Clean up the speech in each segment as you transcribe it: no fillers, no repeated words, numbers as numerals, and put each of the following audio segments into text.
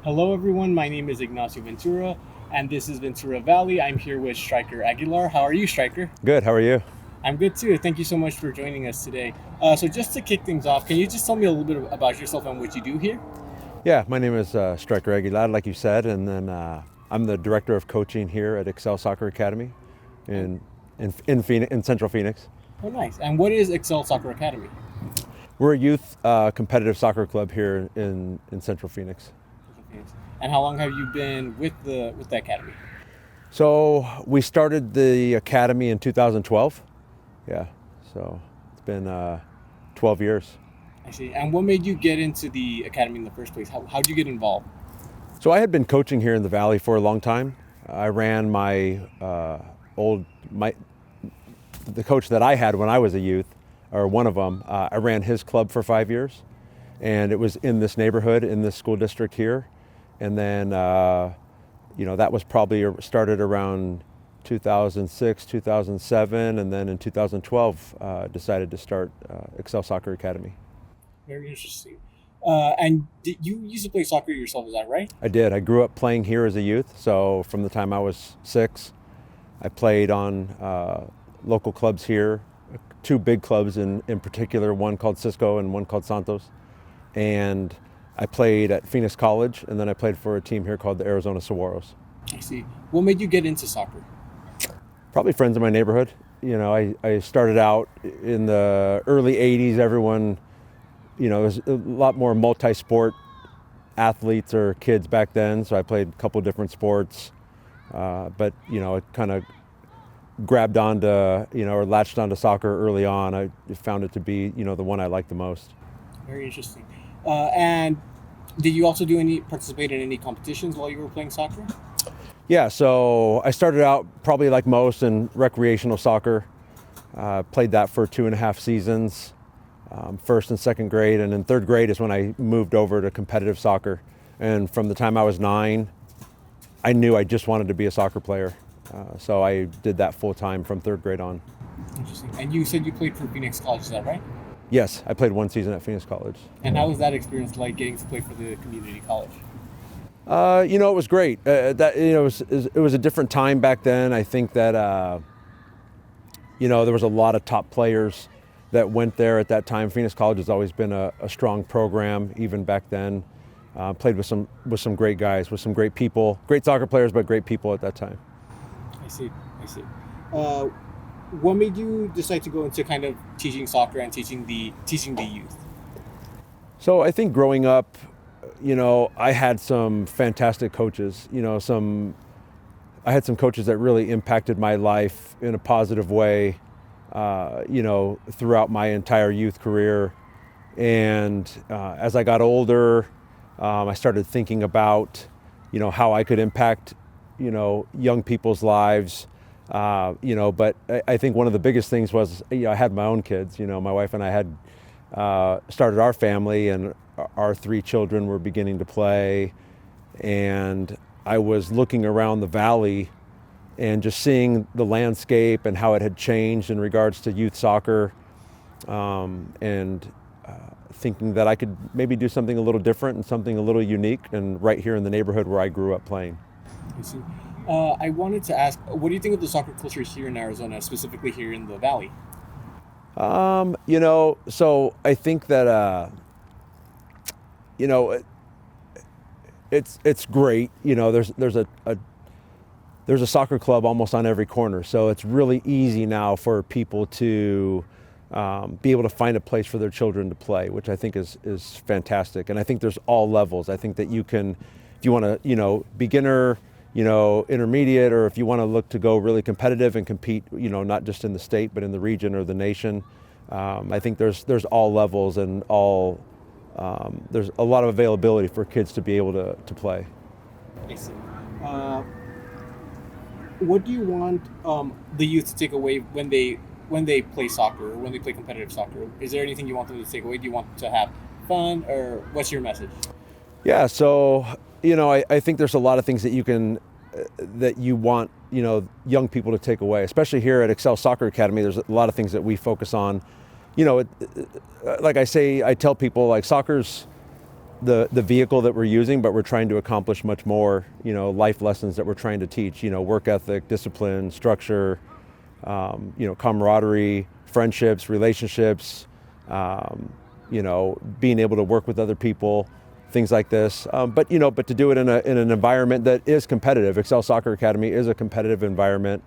Hello, everyone. My name is Ignacio Ventura, and this is Ventura Valley. I'm here with Stryker Aguilar. How are you, Stryker? Good. How are you? I'm good too. Thank you so much for joining us today. So, just to kick things off, can you just tell me a little bit about yourself and what you do here? Yeah, my name is Stryker Aguilar, like you said, and then I'm the director of coaching here at Excel Soccer Academy in Phoenix, in Central Phoenix. Oh, nice. And what is Excel Soccer Academy? We're a youth competitive soccer club here in Central Phoenix. And how long have you been with the academy? So we started the academy in 2012. Yeah, so it's been 12 years. I see. And what made you get into the academy in the first place? How'd you get involved? So I had been coaching here in the Valley for a long time. I ran the coach that I had when I was a youth, or one of them. I ran his club for 5 years, and it was in this neighborhood, in this school district here. And then, that was probably started around 2006, 2007, and then in 2012 decided to start Excel Soccer Academy. Very interesting. And you used to play soccer yourself, is that right? I did. I grew up playing here as a youth. So from the time I was 6, I played on local clubs here, two big clubs in particular, one called Cisco and one called Santos. And I played at Phoenix College, and then I played for a team here called the Arizona Saguaros. I see. What made you get into soccer? Probably friends in my neighborhood. I started out in the early 80s. Everyone, there's a lot more multi-sport athletes or kids back then, so I played a couple different sports. But it kind of grabbed onto, or latched onto soccer early on. I found it to be, the one I liked the most. Very interesting. And did you also participate in any competitions while you were playing soccer? Yeah, so I started out probably like most in recreational soccer. Played that for 2.5 seasons, first and second grade, and in third grade is when I moved over to competitive soccer. And from the time I was 9, I knew I just wanted to be a soccer player. So I did that full time from third grade on. Interesting. And you said you played for Phoenix College, is that right? Yes, I played 1 season at Phoenix College. And how was that experience like, getting to play for the community college? It was great. It was a different time back then. I think that there was a lot of top players that went there at that time. Phoenix College has always been a strong program, even back then. Played with some great guys, with some great people, great soccer players, but great people at that time. I see. What made you decide to go into kind of teaching soccer and teaching the youth? So I think growing up, I had some fantastic coaches. I had some coaches that really impacted my life in a positive way, throughout my entire youth career. And as I got older, I started thinking about, how I could impact, young people's lives. But I think one of the biggest things was, I had my own kids. My wife and I had started our family, and our 3 children were beginning to play. And I was looking around the valley and just seeing the landscape and how it had changed in regards to youth soccer, and thinking that I could maybe do something a little different and something a little unique, and right here in the neighborhood where I grew up playing. I see. I wanted to ask, what do you think of the soccer culture here in Arizona, specifically here in the Valley? So I think that, it's great. There's a soccer club almost on every corner, so it's really easy now for people to be able to find a place for their children to play, which I think is fantastic. And I think there's all levels. I think that you can, if you want to, beginner, intermediate, or if you want to look to go really competitive and compete, not just in the state, but in the region or the nation. I think there's all levels and there's a lot of availability for kids to be able to play. I see. What do you want the youth to take away when they play soccer, or when they play competitive soccer? Is there anything you want them to take away? Do you want them to have fun, or what's your message? Yeah, so I think there's a lot of things that you want young people to take away, especially here at Excel Soccer Academy. There's a lot of things that we focus on. Like I tell people, like, soccer's the vehicle that we're using, but we're trying to accomplish much more, life lessons that we're trying to teach, work ethic, discipline, structure, camaraderie, friendships, relationships, being able to work with other people, things like this. But to do it in an environment that is competitive. Excel Soccer Academy is a competitive environment.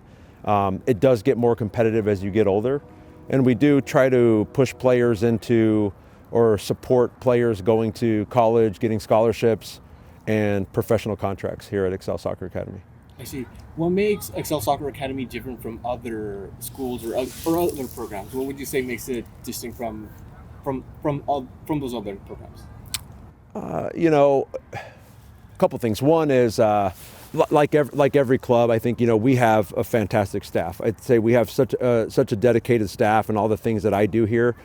It does get more competitive as you get older. And we do try to push players into or support players going to college, getting scholarships, and professional contracts here at Excel Soccer Academy. I see. What makes Excel Soccer Academy different from other schools or other programs? What would you say makes it distinct from those other programs? A couple things. One is like every club, I think we have a fantastic staff. I'd say we have such a dedicated staff, and all the things that I do here,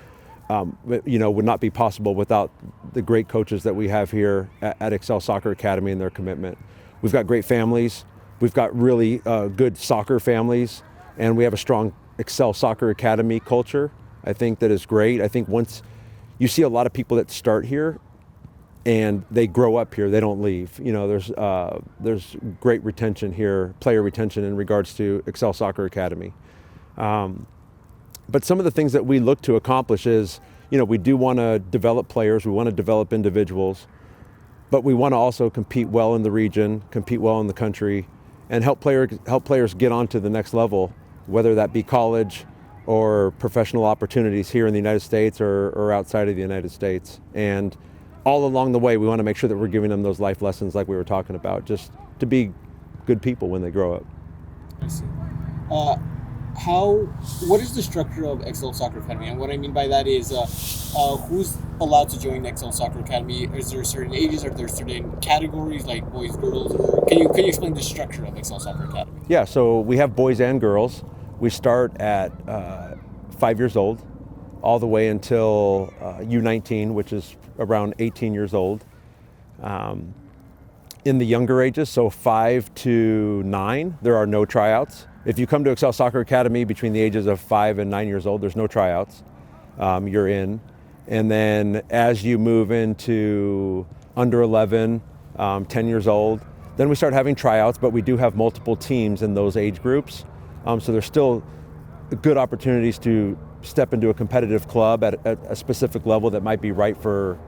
would not be possible without the great coaches that we have here at Excel Soccer Academy and their commitment. We've got great families. We've got really good soccer families, and we have a strong Excel Soccer Academy culture. I think that is great. I think once you see a lot of people that start here and they grow up here, they don't leave. There's great retention here, player retention in regards to Excel Soccer Academy. But some of the things that we look to accomplish is, we do want to develop players, we want to develop individuals, but we want to also compete well in the region, compete well in the country, and help players get on to the next level, whether that be college or professional opportunities here in the United States or outside of the United States. And all along the way, we want to make sure that we're giving them those life lessons like we were talking about, just to be good people when they grow up. I see. What is the structure of Excel Soccer Academy? And what I mean by that is, who's allowed to join Excel Soccer Academy? Is there certain ages? Are there certain categories like boys, girls? Or can you explain the structure of Excel Soccer Academy? Yeah, so we have boys and girls. We start at 5 years old, all the way until U19, which is around 18 years old. In the younger ages, so 5 to 9, there are no tryouts. If you come to Excel Soccer Academy between the ages of 5 and 9 years old, there's no tryouts. You're in. And then as you move into under 11, 10 years old, then we start having tryouts, but we do have multiple teams in those age groups. So there's still good opportunities to step into a competitive club at a specific level that might be right for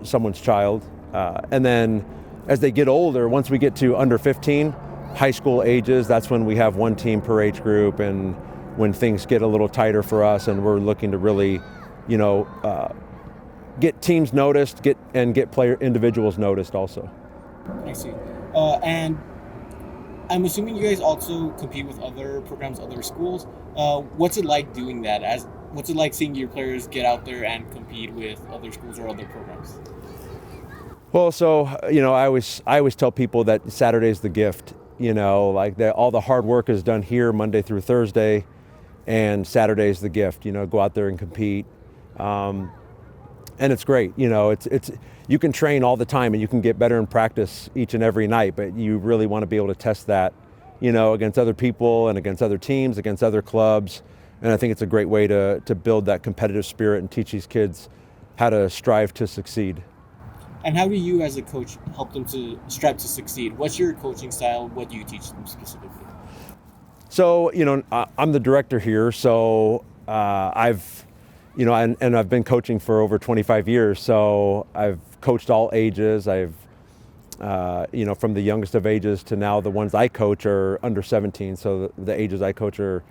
someone's child. And then as they get older, once we get to under 15, high school ages, that's when we have one team per age group, and when things get a little tighter for us and we're looking to really, get teams noticed, get player individuals noticed also. I see. And I'm assuming you guys also compete with other programs, other schools. What's it like doing that? What's it like seeing your players get out there and compete with other schools or other programs? Well, so I always tell people that Saturday's the gift. All the hard work is done here Monday through Thursday, and Saturday's the gift. Go out there and compete, and it's great. It's you can train all the time and you can get better in practice each and every night, but you really want to be able to test that, against other people and against other teams, against other clubs. And I think it's a great way to build that competitive spirit and teach these kids how to strive to succeed. And how do you as a coach help them to strive to succeed? What's your coaching style? What do you teach them specifically? So, I'm the director here, so I've been coaching for over 25 years, so I've coached all ages. I've, from the youngest of ages to now the ones I coach are under 17, so the ages I coach are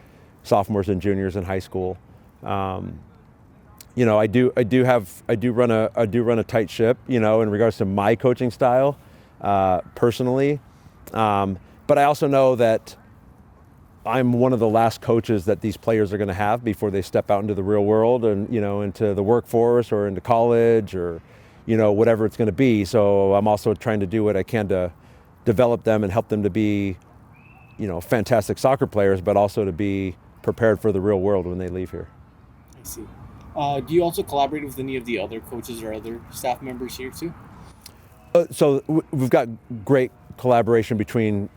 sophomores and juniors in high school. I do run a tight ship, in regards to my coaching style, personally. But I also know that I'm one of the last coaches that these players are going to have before they step out into the real world and, into the workforce or into college or, whatever it's going to be. So I'm also trying to do what I can to develop them and help them to be, fantastic soccer players, but also to be prepared for the real world when they leave here. I see. Do you also collaborate with any of the other coaches or other staff members here too? So we've got great collaboration between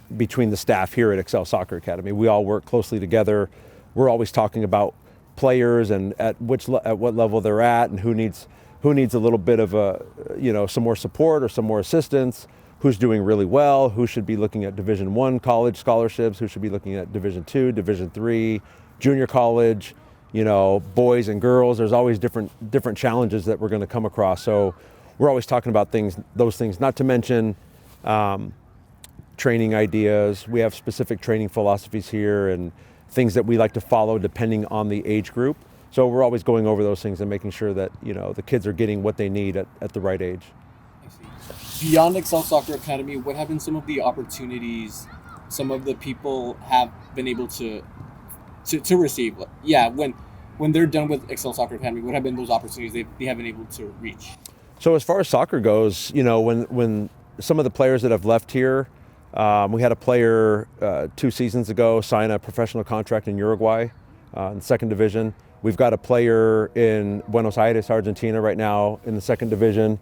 the staff here at Excel Soccer Academy. We all work closely together. We're always talking about players and at what level they're at and who needs who needs a little bit of some more support or some more assistance, who's doing really well, who should be looking at Division I college scholarships, who should be looking at Division II, Division III, junior college, boys and girls. There's always different challenges that we're going to come across. So we're always talking about those things, not to mention training ideas. We have specific training philosophies here and things that we like to follow depending on the age group. So we're always going over those things and making sure that the kids are getting what they need at the right age. I see. Beyond Excel Soccer Academy, what have been some of the opportunities some of the people have been able to receive? Yeah, when they're done with Excel Soccer Academy, what have been those opportunities they have been able to reach? So as far as soccer goes, when some of the players that have left here, we had a player 2 seasons ago sign a professional contract in Uruguay in the second division. We've got a player in Buenos Aires, Argentina right now in the second division.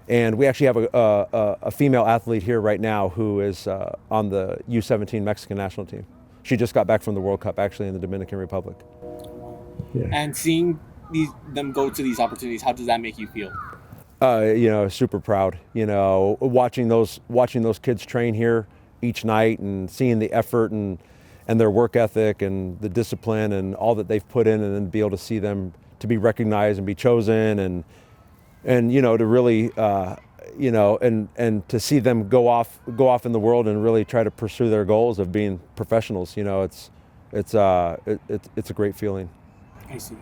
And we actually have a female athlete here right now who is on the U17 Mexican national team. She just got back from the World Cup actually in the Dominican Republic. Yeah. And seeing them go to these opportunities, how does that make you feel? Super proud. Watching those kids train here each night and seeing the effort and their work ethic and the discipline and all that they've put in, and then be able to see them to be recognized and be chosen and to really and to see them go off in the world and really try to pursue their goals of being professionals. It's a great feeling. I see.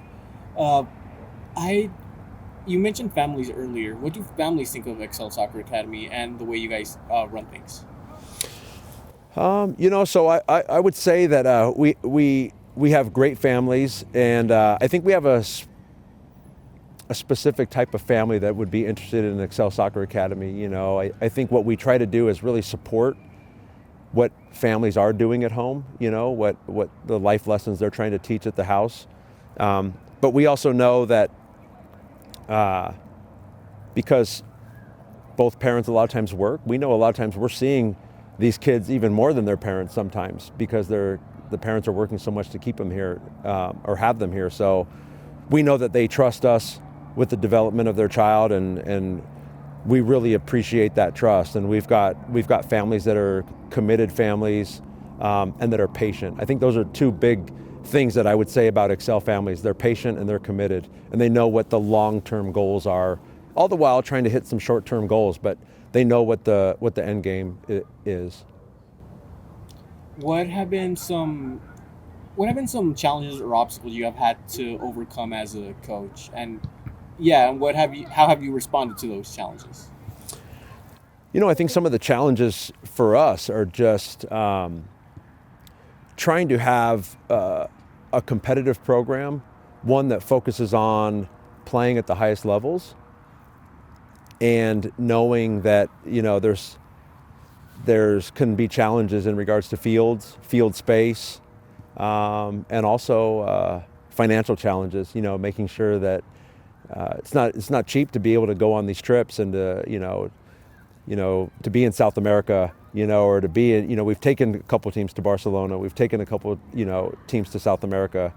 You mentioned families earlier. What do families think of Excel Soccer Academy and the way you guys run things? So I would say that we have great families, and I think we have a specific type of family that would be interested in Excel Soccer Academy. I think what we try to do is really support what families are doing at home, what the life lessons they're trying to teach at the house. But we also know that because both parents a lot of times work, we know a lot of times we're seeing these kids even more than their parents sometimes because the parents are working so much to keep them here or have them here. So we know that they trust us with the development of their child, and we really appreciate that trust. And we've got families that are committed families and that are patient. I think those are two big things that I would say about Excel families. They're patient and they're committed, and they know what the long-term goals are, all the while trying to hit some short-term goals, but they know what the end game is. What have been some challenges or obstacles you have had to overcome as a coach? And how have you responded to those challenges? I think some of the challenges for us are just trying to have a competitive program, one that focuses on playing at the highest levels, and knowing that there's can be challenges in regards to field space, and also financial challenges. Making sure that it's not cheap to be able to go on these trips and to be in South America, or to be in, we've taken a couple teams to Barcelona, we've taken a couple, teams to South America.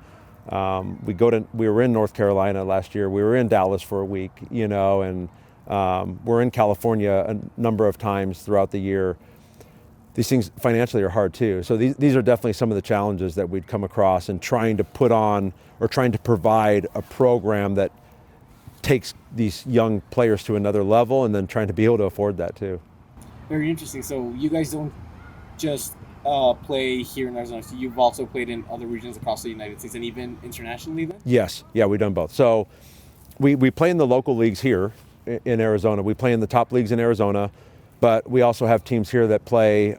We were in North Carolina last year, we were in Dallas for a week, and we're in California a number of times throughout the year. These things financially are hard too. So these are definitely some of the challenges that we'd come across in trying to put on or trying to provide a program that takes these young players to another level, and then trying to be able to afford that too. Very interesting. So you guys don't just play here in Arizona. So you've also played in other regions across the United States and even internationally then? Yes. Yeah, we've done both. So we play in the local leagues here in Arizona. We play in the top leagues in Arizona, but we also have teams here that play,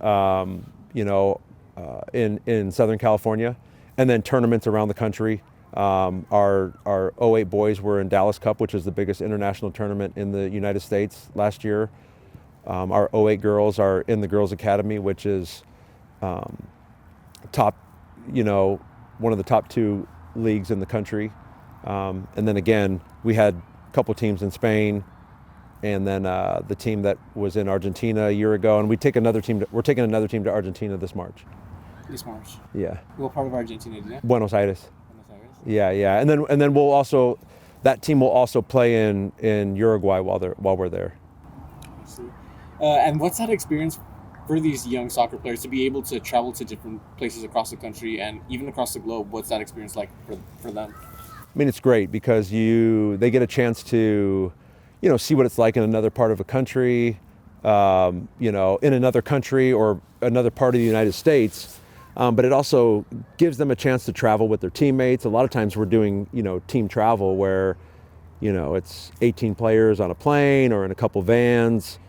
in Southern California, and then tournaments around the country. Our 08 boys were in Dallas Cup, which is the biggest international tournament in the United States last year. Our 08 girls are in the Girls Academy, which is top, one of the top 2 leagues in the country. And then again, we had a couple teams in Spain, and then the team that was in Argentina a year ago, and we're taking another team to Argentina this March. This March? Yeah. What part of Argentina do you? Buenos Aires. Yeah. And then we'll also, that team will also play in Uruguay while we're there. I see. And what's that experience for these young soccer players to be able to travel to different places across the country and even across the globe? What's that experience like for them? I mean, it's great because they get a chance to, see what it's like in another part of a country, in another country or another part of the United States. But it also gives them a chance to travel with their teammates. A lot of times we're doing, team travel where, it's 18 players on a plane or in a couple vans,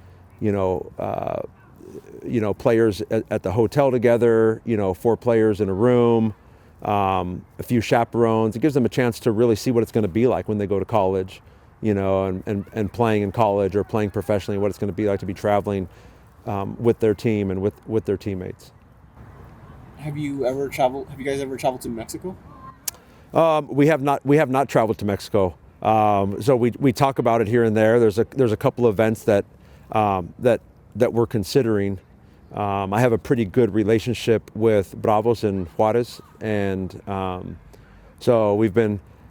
players at the hotel together, 4 players in a room, a few chaperones. It gives them a chance to really see what it's going to be like when they go to college, and playing in college or playing professionally, what it's going to be like to be traveling with their team and with their teammates. Have you guys ever traveled to Mexico? We have not traveled to Mexico. So we talk about it here and there. There's a couple of events that we're considering. I have a pretty good relationship with Bravos in Juarez, and so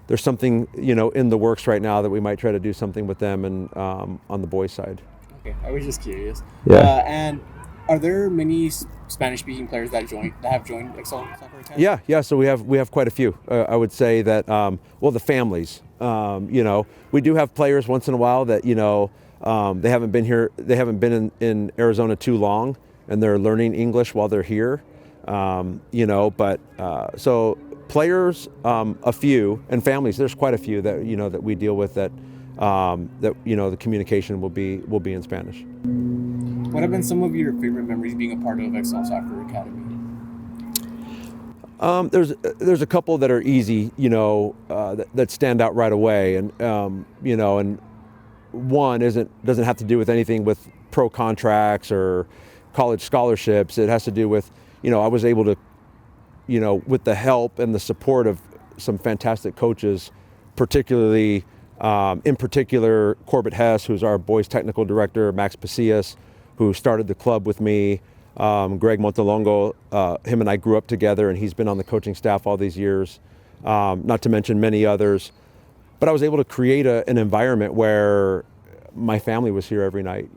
there's something in the works right now that we might try to do something with them and on the boys' side. Okay, I was just curious. Yeah. And are there many Spanish-speaking players that have joined Excel Soccer Academy? Yeah. So we have quite a few. I would say that the families. We do have players once in a while that they haven't been here. They haven't been in Arizona too long, and they're learning English while they're here. So players, a few, and families. There's quite a few that that we deal with that the communication will be in Spanish. What have been some of your favorite memories being a part of Excel Soccer Academy? There's a couple that are easy, that stand out right away, and and one doesn't have to do with anything with pro contracts or college scholarships. It has to do with, I was able to, with the help and the support of some fantastic coaches, particularly, in particular, Corbett Hess, who's our boys technical director, Max Pasillas, who started the club with me, Greg Montelongo, him and I grew up together, and he's been on the coaching staff all these years, not to mention many others. But I was able to create an environment where my family was here every night.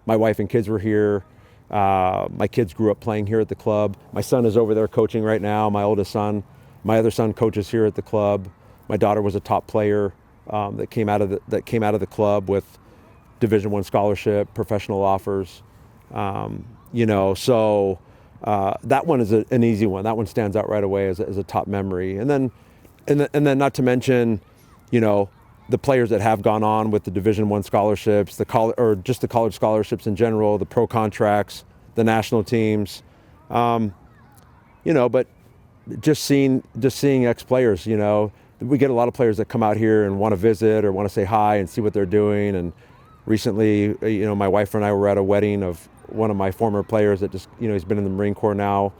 My wife and kids were here. My kids grew up playing here at the club. My son is over there coaching right now, my oldest son. My other son coaches here at the club. My daughter was a top player that came out of the club with Division I scholarship, professional offers. So that one is an easy one. That one stands out right away as a top memory. And then not to mention, the players that have gone on with the Division I scholarships, or just the college scholarships in general, the pro contracts, the national teams, but just seeing ex-players, we get a lot of players that come out here and want to visit or want to say hi and see what they're doing. And recently, my wife and I were at a wedding of one of my former players that just, he's been in the Marine Corps now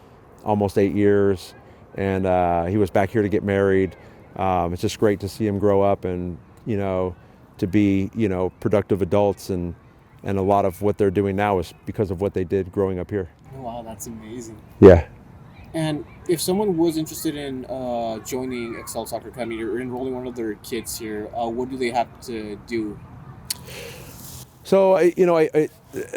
almost 8 years, and he was back here to get married. It's just great to see him grow up and, to be, productive adults, and a lot of what they're doing now is because of what they did growing up here. Oh, wow, that's amazing. Yeah. And if someone was interested in joining Excel Soccer Academy or enrolling one of their kids here, what do they have to do? So, the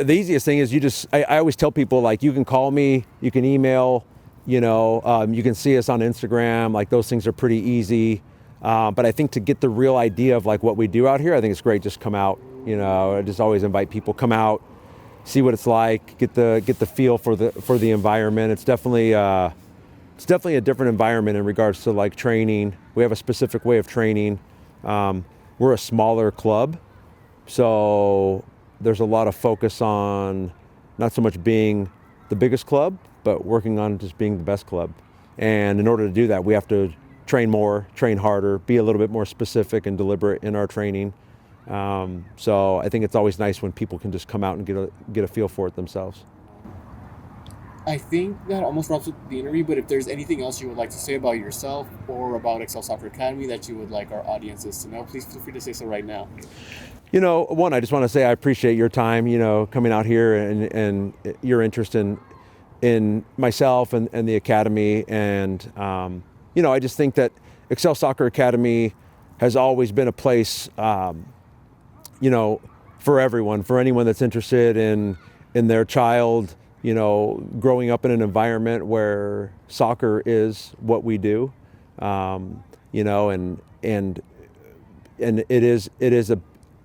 easiest thing is I always tell people, like, you can call me, you can email, you can see us on Instagram, like those things are pretty easy. But I think to get the real idea of like what we do out here, I think it's great, just come out, I just always invite people, come out, see what it's like, get the feel for the environment. It's definitely a different environment in regards to like training. We have a specific way of training. We're a smaller club, so there's a lot of focus on not so much being the biggest club, but working on just being the best club. And in order to do that, we have to train more, train harder, be a little bit more specific and deliberate in our training. So I think it's always nice when people can just come out and get a feel for it themselves. I think that almost wraps up the interview, but if there's anything else you would like to say about yourself or about Excel Soccer Academy that you would like our audiences to know, please feel free to say so right now. One, I just want to say I appreciate your time, coming out here and your interest in myself and the academy. And, I just think that Excel Soccer Academy has always been a place, you know, for everyone, for anyone that's interested in their child, you know, growing up in an environment where soccer is what we do, you know, and it is a,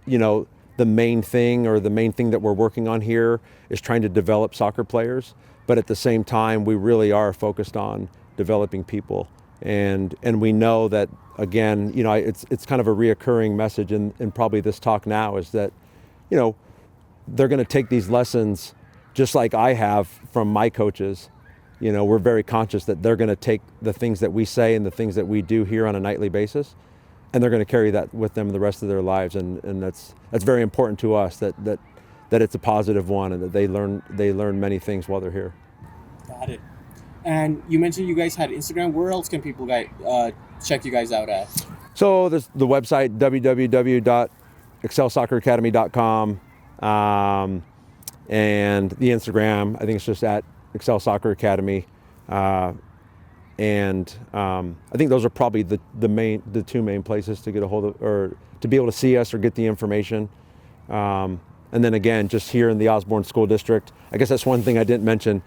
you know, the main thing that we're working on here is trying to develop soccer players, but at the same time we really are focused on developing people, and we know that, again, you know, it's kind of a reoccurring message in probably this talk now, is that, you know, they're going to take these lessons just like I have from my coaches. You know, we're very conscious that they're going to take the things that we say and the things that we do here on a nightly basis, and they're going to carry that with them the rest of their lives, and that's very important to us, that it's a positive one, and that they learn many things while they're here. Got it. And you mentioned you guys had Instagram. Where else can people check you guys out at? So there's the website, www.excelsocceracademy.com, and the Instagram, I think it's just at Excel Soccer Academy. And I think those are probably the two main places to get a hold of, or to be able to see us or get the information. And then again, just here in the Osborne School District, I guess that's one thing I didn't mention.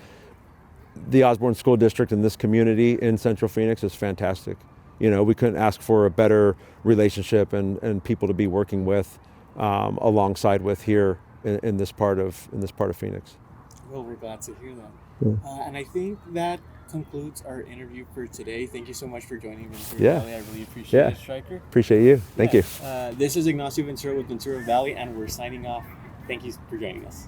The Osborne School District and this community in Central Phoenix is fantastic. You know, we couldn't ask for a better relationship and people to be working with, alongside with here in this part of Phoenix. Well, we're glad to hear that. Yeah. And I think that concludes our interview for today. Thank you so much for joining Ventura Yeah. Valley. I really appreciate it, Stryker. Appreciate you. Thank you. This is Ignacio Ventura with Ventura Valley, and we're signing off. Thank you for joining us.